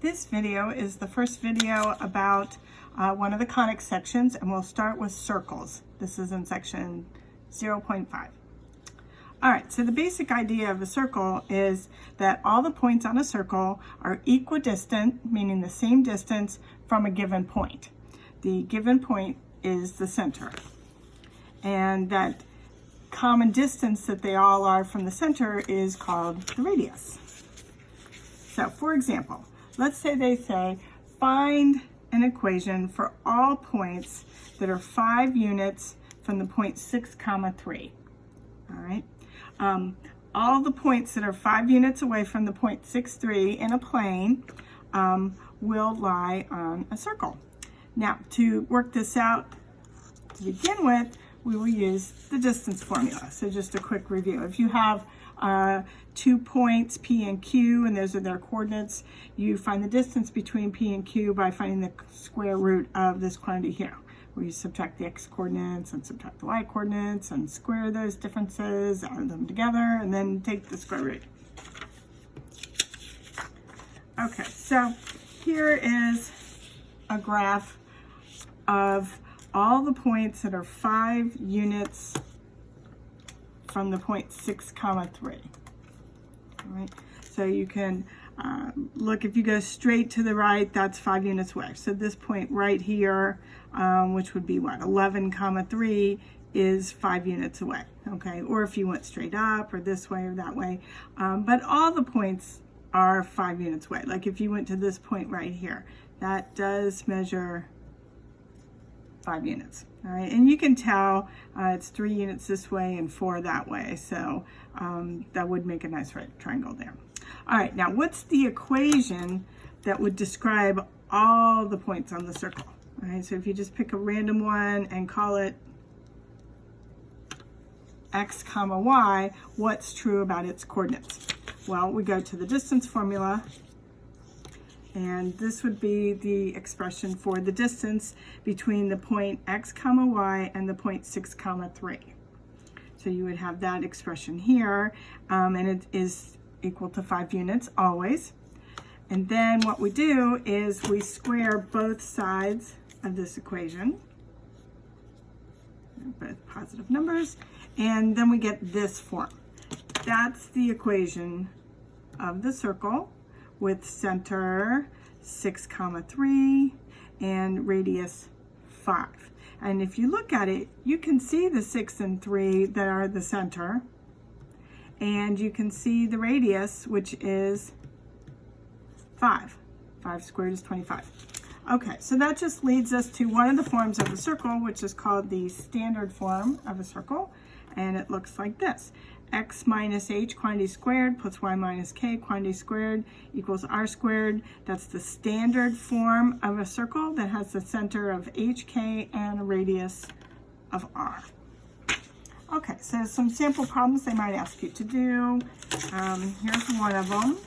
This video is the first video about one of the conic sections, and we'll start with circles. This is in section 0.5. All right, so the basic idea of a circle is that all the points on a circle are equidistant, meaning the same distance from a given point. The given point is the center. And that common distance that they all are from the center is called the radius. So for example, let's say they say, find an equation for all points that are 5 units from the point 6, 3. All right. All the points that are 5 units away from the point 6, 3 in a plane will lie on a circle. Now, to work this out to begin with, we will use the distance formula. So just a quick review. If you have 2 points, P and Q, and those are their coordinates, you find the distance between P and Q by finding the square root of this quantity here, where you subtract the x coordinates and subtract the y coordinates and square those differences, add them together, and then take the square root. Okay, so here is a graph of all the points that are 5 units from the point 6, 3. All right, so you can look, if you go straight to the right, that's 5 units away. So this point right here, which would be what, 11, 3, is 5 units away. Okay, or if you went straight up or this way or that way, but all the points are 5 units away. Like if you went to this point right here, that does measure 5 units. All right, and you can tell it's 3 units this way and 4 that way, so that would make a nice right triangle there. All right, now what's the equation that would describe all the points on the circle? All right, so if you just pick a random one and call it x, y, what's true about its coordinates? Well, we go to the distance formula, and this would be the expression for the distance between the point x, y and the point 6, 3. So you would have that expression here, and it is equal to 5 units always. And then what we do is we square both sides of this equation, both positive numbers, and then we get this form. That's the equation of the circle with center 6, 3 and radius 5. And if you look at it, you can see the 6 and 3 that are the center, and you can see the radius, which is 5. 5 squared is 25. Okay, so that just leads us to one of the forms of a circle, which is called the standard form of a circle, and it looks like this. X minus h quantity squared plus y minus k quantity squared equals r squared. That's the standard form of a circle that has the center of hk and a radius of r. Okay, so some sample problems they might ask you to do. Here's one of them.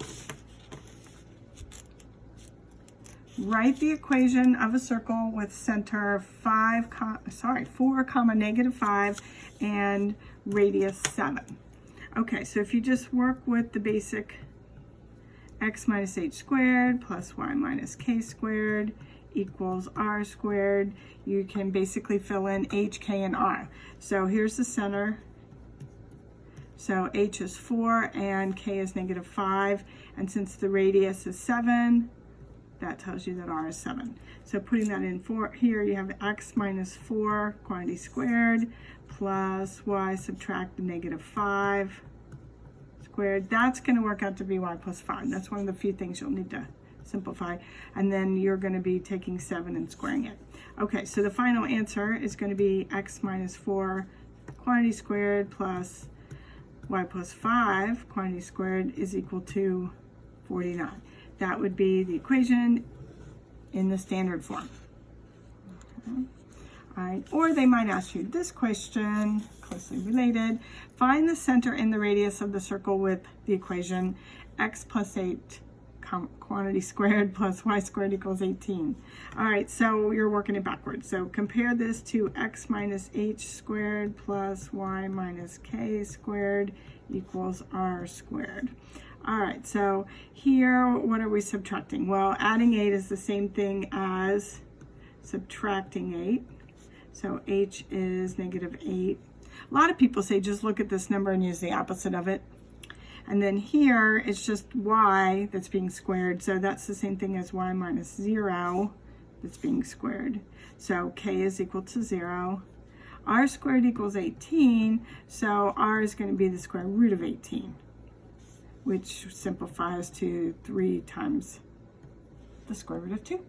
Write the equation of a circle with center 4, negative 5 and radius 7. Okay, so if you just work with the basic x minus h squared plus y minus k squared equals r squared, you can basically fill in h, k, and r. So here's the center. So h is 4 and k is negative 5. And since the radius is 7, that tells you that r is 7. So putting that in here, you have x minus 4 quantity squared plus y subtract the negative 5 squared. That's going to work out to be y plus 5. That's one of the few things you'll need to simplify. And then you're going to be taking 7 and squaring it. Okay, so the final answer is going to be x minus 4 quantity squared plus y plus 5 quantity squared is equal to 49. That would be the equation in the standard form. Okay. All right. Or they might ask you this question, closely related. Find the center and the radius of the circle with the equation x plus 8 quantity squared plus y squared equals 18. All right, so you're working it backwards. So compare this to x minus h squared plus y minus k squared equals r squared. All right, so here, what are we subtracting? Well, adding 8 is the same thing as subtracting 8. So h is negative 8. A lot of people say just look at this number and use the opposite of it. And then here, it's just y that's being squared. So that's the same thing as y minus 0 that's being squared. So k is equal to 0. R squared equals 18. So r is going to be the square root of 18, which simplifies to 3 times the square root of 2.